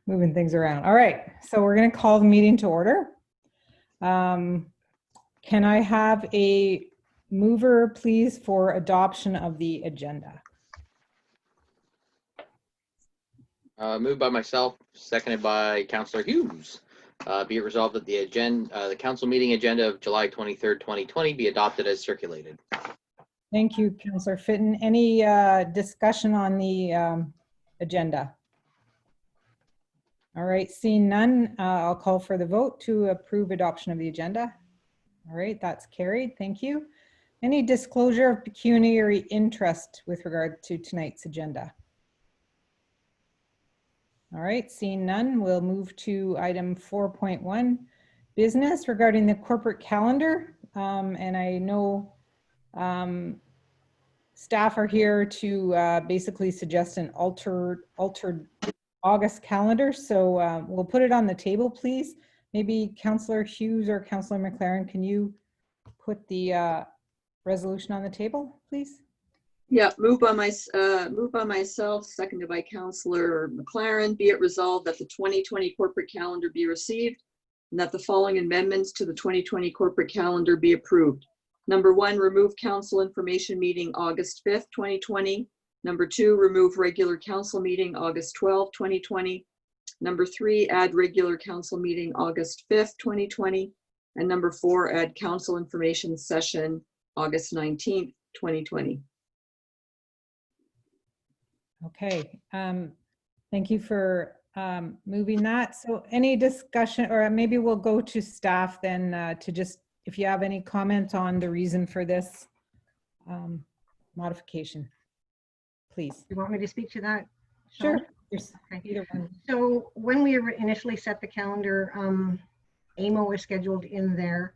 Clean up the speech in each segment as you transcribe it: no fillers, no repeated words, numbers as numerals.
moving things around. All right, so we're going to call the meeting to order. Can I have a mover, please, for adoption of the agenda? Moved by myself, seconded by Councillor Hughes. Be it resolved that the council meeting agenda of July 23rd, 2020 be adopted as circulated. Thank you, Councillor Fitton. Any discussion on the agenda? All right, seeing none, I'll call for the vote to approve adoption of the agenda. All right, that's carried. Thank you. Any disclosure of pecuniary interest with regard to tonight's agenda? All right, seeing none, we'll move to item 4.1, business regarding the corporate calendar. And I know staff are here to basically suggest an altered August calendar. So we'll put it on the table, please. Maybe Councillor Hughes or Councillor McLaren, can you put the resolution on the table, please? Yeah, moved by myself, seconded by Councillor McLaren. Be it resolved that the 2020 corporate calendar be received and that the following amendments to the 2020 corporate calendar be approved. Number 1, remove council information meeting August 5th, 2020. Number 2, remove regular council meeting August 12th, 2020. Number 3, add regular council meeting August 5th, 2020. And number 4, add council information session August 19th, 2020. Okay, thank you for moving that. So any discussion, or maybe we'll go to staff then to just, if you have any comment on the reason for this modification, please. You want me to speak to that? Sure. Okay. Either one. So when we initially set the calendar, AMO was scheduled in there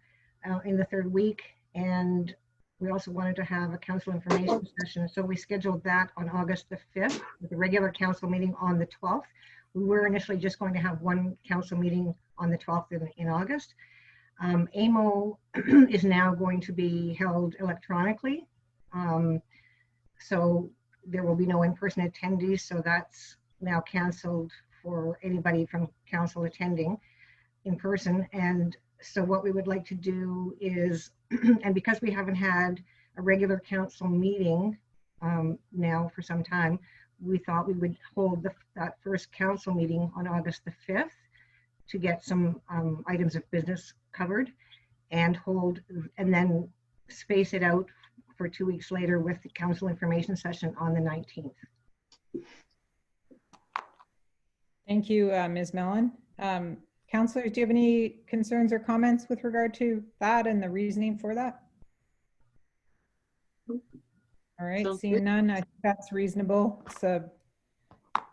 in the 3rd week, and we also wanted to have a council information session. So we scheduled that on August the 5th with the regular council meeting on the 12th. We were initially just going to have one council meeting on the 12th in August. AMO is now going to be held electronically. So there will be no in-person attendees. So that's now canceled for anybody from council attending in person. And so what we would like to do is, and because we haven't had a regular council meeting now for some time, we thought we would hold that first council meeting on August the 5th to get some items of business covered and then space it out for 2 weeks later with the council information session on the 19th. Thank you, Ms. Mellon. Councillors, do you have any concerns or comments with regard to that and the reasoning for that? All right, seeing none, I think that's reasonable. It's a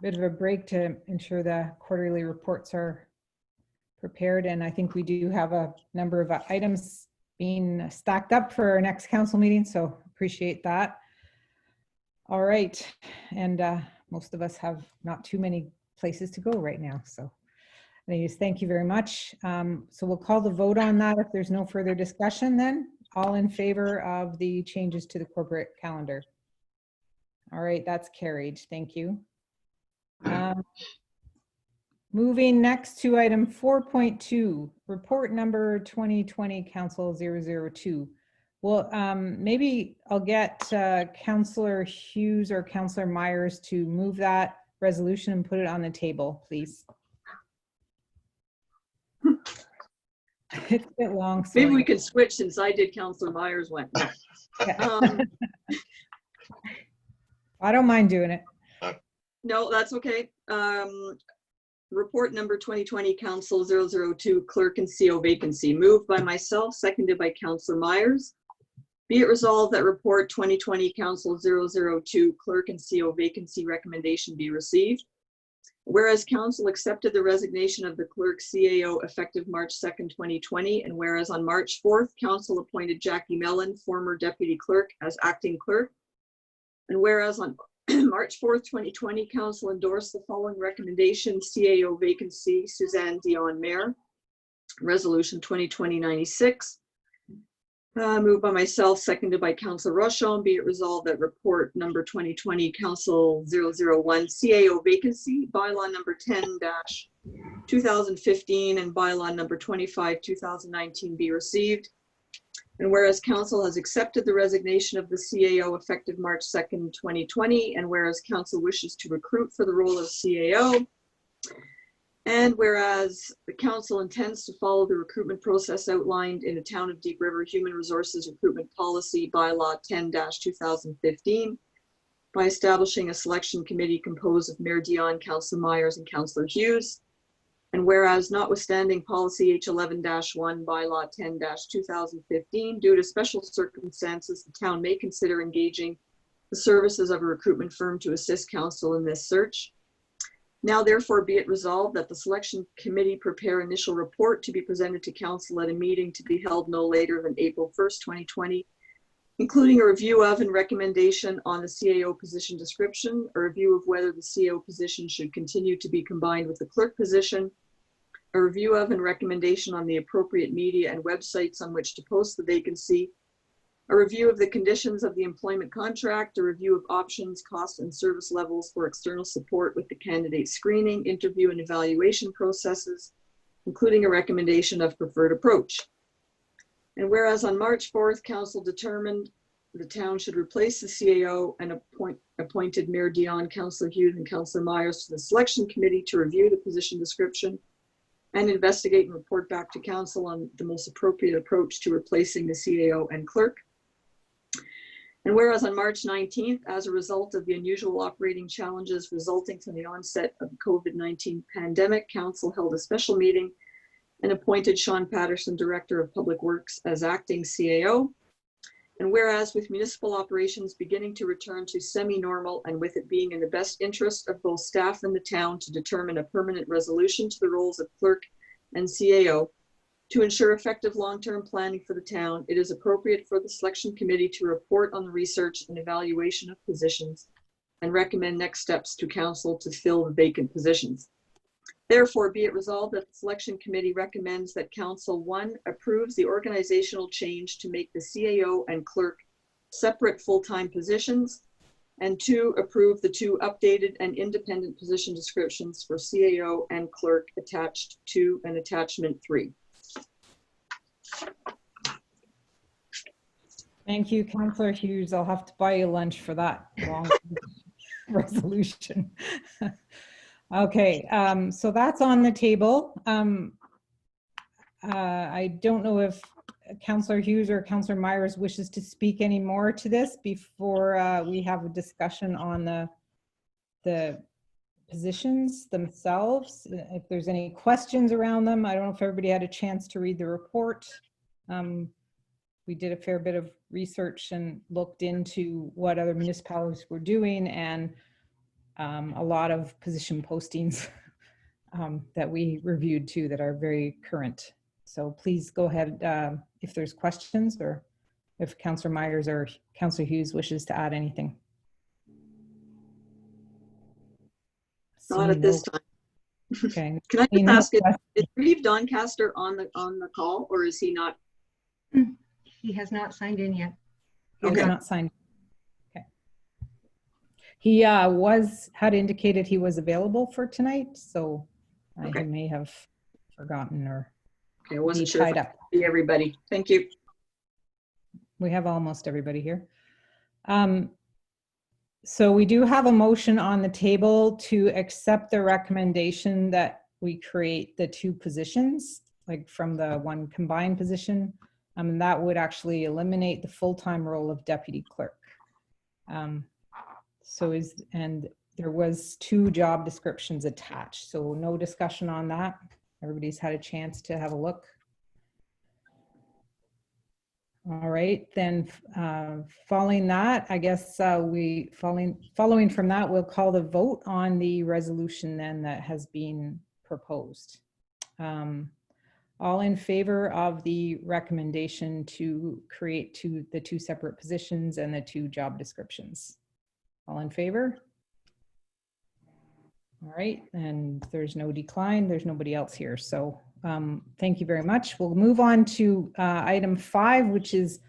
bit of a break to ensure the quarterly reports are prepared, and I think we do have a number of items being stacked up for our next council meeting, so appreciate that. All right, and most of us have not too many places to go right now, so anyways, thank you very much. So we'll call the vote on that if there's no further discussion then. All in favor of the changes to the corporate calendar? All right, that's carried. Thank you. Moving next to item 4.2, report number 2020 Council 002. Well, maybe I'll get Councillor Hughes or Councillor Myers to move that resolution and put it on the table, please. It's a bit long. So maybe we could switch since I did Councillor Myers one. yeah. I don't mind doing it. No, that's okay. Report number 2020 Council 002 clerk and CO vacancy. Moved by myself, seconded by Councillor Myers. Be it resolved that report 2020 Council 002 clerk and CO vacancy recommendation be received. Whereas council accepted the resignation of the clerk CAO effective March 2nd, 2020, and whereas on March 4th, council appointed Jackie Mellon, former deputy clerk, as acting clerk. And whereas on March 4th, 2020, council endorsed the following recommendation: CAO vacancy, Suzanne Dion Mayer, resolution 2020-96. Moved by myself, seconded by Councillor Rochon. Be it resolved that report number 2020 Council 001 CAO vacancy, bylaw number 10-2015 and bylaw number 25-2019 be received. And whereas council has accepted the resignation of the CAO effective March 2nd, 2020, and whereas council wishes to recruit for the role of CAO, and whereas the council intends to follow the recruitment process outlined in the Town of Deep River Human Resources Recruitment Policy Bylaw 10-2015 by establishing a selection committee composed of Mayor Dion, Councillor Myers, and Councillor Hughes. And whereas notwithstanding Policy H11-1 Bylaw 10-2015, due to special circumstances, the town may consider engaging the services of a recruitment firm to assist council in this search. Now therefore be it resolved that the selection committee prepare initial report to be presented to council at a meeting to be held no later than April 1st, 2020, including a review of and recommendation on the CAO position description, a review of whether the CAO position should continue to be combined with the clerk position, a review of and recommendation on the appropriate media and websites on which to post the vacancy, a review of the conditions of the employment contract, a review of options, costs, and service levels for external support with the candidate screening, interview, and evaluation processes, including a recommendation of preferred approach. And whereas on March 4th, council determined the town should replace the CAO and appointed Mayor Dion, Councillor Hughes, and Councillor Myers to the selection committee to review the position description and investigate and report back to council on the most appropriate approach to replacing the CAO and clerk. And whereas on March 19th, as a result of the unusual operating challenges resulting from the onset of the COVID-19 pandemic, council held a special meeting and appointed Sean Patterson, Director of Public Works, as acting CAO. And whereas with municipal operations beginning to return to semi-normal and with it being in the best interest of both staff and the town to determine a permanent resolution to the roles of clerk and CAO, to ensure effective long-term planning for the town, it is appropriate for the selection committee to report on the research and evaluation of positions and recommend next steps to council to fill the vacant positions. Therefore, be it resolved that the selection committee recommends that council 1, approves the organizational change to make the CAO and clerk separate full-time positions, and 2, approve the 2 updated and independent position descriptions for CAO and clerk attached to an attachment 3. Thank you, Councillor Hughes. I'll have to buy you lunch for that long resolution. Okay, so that's on the table. I don't know if Councillor Hughes or Councillor Myers wishes to speak any more to this before we have a discussion on the positions themselves. If there's any questions around them, I don't know if everybody had a chance to read the report. We did a fair bit of research and looked into what other municipalities were doing, and a lot of position postings that we reviewed too that are very current. So please go ahead if there's questions, or if Councillor Myers or Councillor Hughes wishes to add anything. Not at this time. Okay. Can I just ask, is Reeve Doncaster on the call, or is he not? He has not signed in yet. He Okay. has not signed. Okay. He had indicated he was available for tonight, so Okay. he may have forgotten or Okay, I wasn't be sure if tied I up. could see everybody. Thank you. We have almost everybody here. So we do have a motion on the table to accept the recommendation that we create the 2 positions, like from the 1 combined position. That would actually eliminate the full-time role of deputy clerk. And there was 2 job descriptions attached, so no discussion on that. Everybody's had a chance to have a look. All right, then following that, I guess following from that, we'll call the vote on the resolution then that has been proposed. All in favor of the recommendation to create the 2 separate positions and the 2 job descriptions? All in favor? All right, and there's no decline. There's nobody else here. So thank you very much. We'll move on to item 5, which is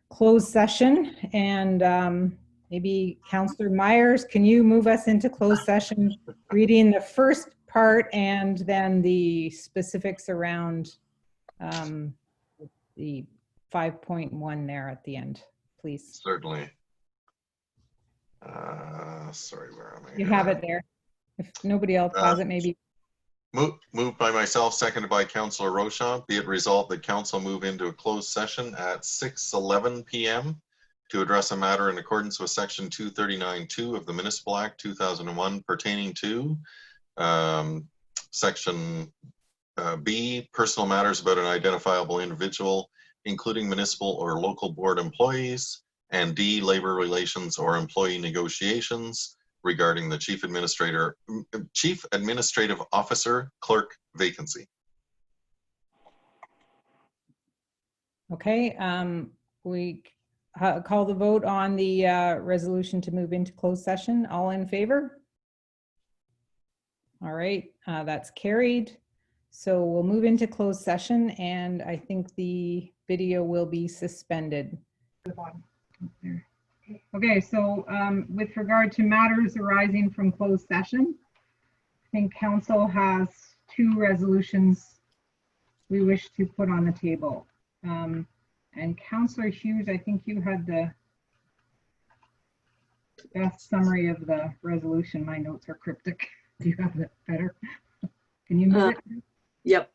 closed session. And maybe Councillor Myers, can you move us into closed session, reading the first part and then the specifics around the 5.1 there at the end, please? Certainly. Sorry, where am I? You have it there. If nobody else has it, maybe. Moved by myself, seconded by Councillor Rochon. Be it resolved that council move into a closed session at 6:11 p.m. to address a matter in accordance with section 239(2) of the Municipal Act 2001 pertaining to section B, personal matters about an identifiable individual, including municipal or local board employees, and D, labor relations or employee negotiations regarding the chief administrative officer clerk vacancy. Okay, we call the vote on the resolution to move into closed session. All in favor? All right, that's carried. So we'll move into closed session, and I think the video will be suspended. Okay, so with regard to matters arising from closed session, I think council has 2 resolutions we wish to put on the table. And Councillor Hughes, I think you had the best summary of the resolution. My notes are cryptic. Do you have it better? Can you move it? Yep.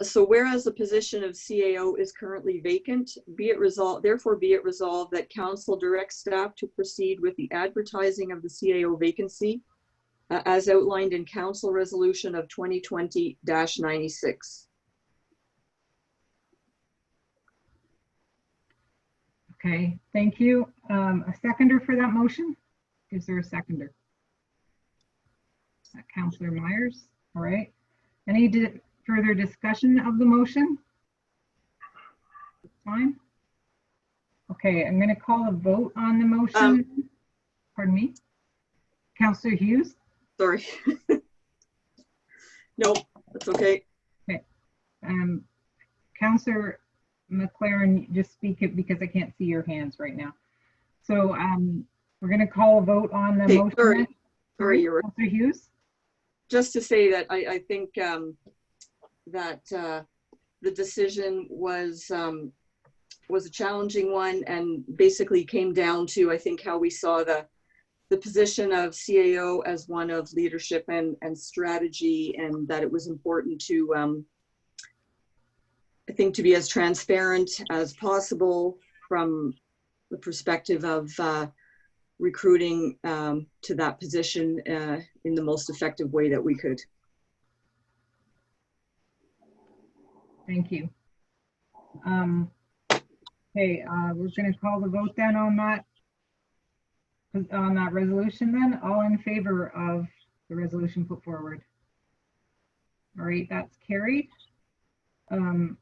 So whereas the position of CAO is currently vacant, therefore be it resolved that council directs staff to proceed with the advertising of the CAO vacancy as outlined in council resolution of 2020-96. Okay, thank you. A seconder for that motion? Is there a seconder? Councillor Myers. All right. Any further discussion of the motion? Fine. Okay, I'm going to call a vote on the motion. Pardon me? Councillor Hughes? Sorry. No, that's okay. Okay. Councillor McLaren, just speak it because I can't see your hands right now. So we're going to call a vote on the motion. Sorry, you're right. Councillor Hughes? Just to say that I think that the decision was a challenging one, and basically came down to, I think, how we saw the position of CAO as one of leadership and strategy, and that it was important to, I think, to be as transparent as possible from the perspective of recruiting to that position in the most effective way that we could. Thank you. Okay, we're going to call the vote then on that resolution then. All in favor of the resolution put forward? All right, that's carried. And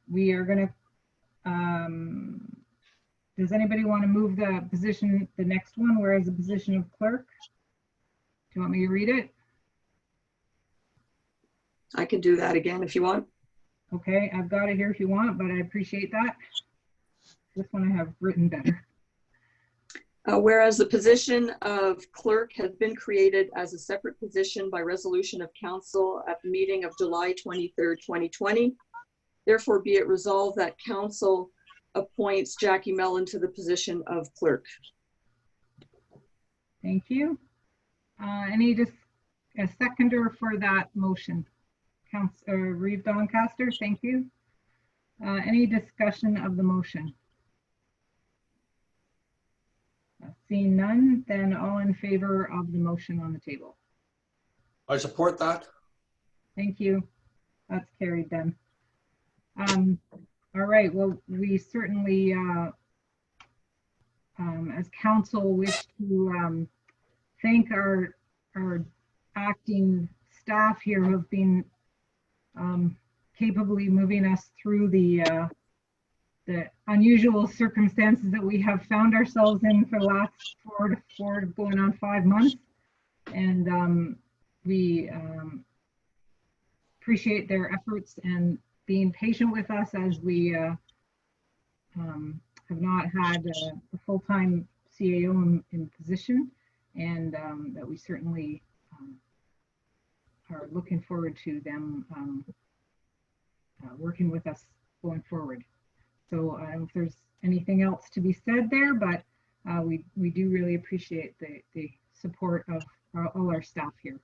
we are going to, does anybody want to move the position, the next one, whereas the position of clerk? Do you want me to read it? I can do that again if you want. Okay, I've got it here if you want, but I appreciate that. This one I have written better. Whereas the position of clerk has been created as a separate position by resolution of council at the meeting of July 23rd, 2020. Therefore, be it resolved that council appoints Jackie Mellon to the position of clerk. Thank you. A seconder for that motion? Councillor Reeve Doncaster, thank you. Any discussion of the motion? Seeing none, then all in favor of the motion on the table? I support that. Thank you. That's carried then. All right, well, we certainly, as council, wish to thank our acting staff here who have been capably moving us through the unusual circumstances that we have found ourselves in for the last four going on 5 months. And we appreciate their efforts and being patient with us as we have not had a full-time CAO in position, and that we certainly are looking forward to them working with us going forward. So I don't know if there's anything else to be said there, but we do really appreciate the support of all our staff here.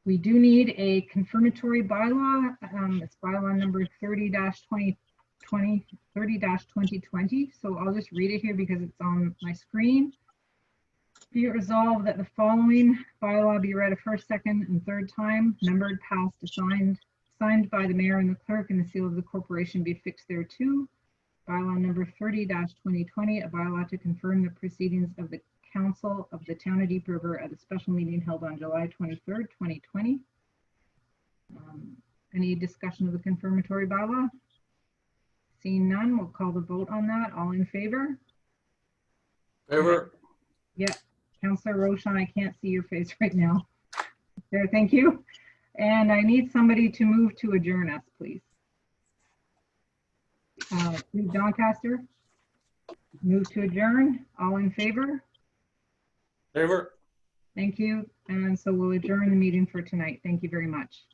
We do need a confirmatory bylaw. It's bylaw number 30-2020. So I'll just read it here because it's on my screen. Be it resolved that the following bylaw be read a first, second, and third time, numbered, passed, signed by the mayor and the clerk, and the seal of the corporation be affixed thereto. Bylaw number 30-2020, a bylaw to confirm the proceedings of the Council of the Town of Deep River at a special meeting held on July 23rd, 2020. Any discussion of the confirmatory bylaw? Seeing none, we'll call the vote on that. All in favor? Favor? Yeah, Councillor Roshan, I can't see your face right now. There, thank you. And I need somebody to move to adjourn us, please. Doncaster, move to adjourn. All in favor? Favor? Thank you. And so we'll adjourn the meeting for tonight. Thank you very much.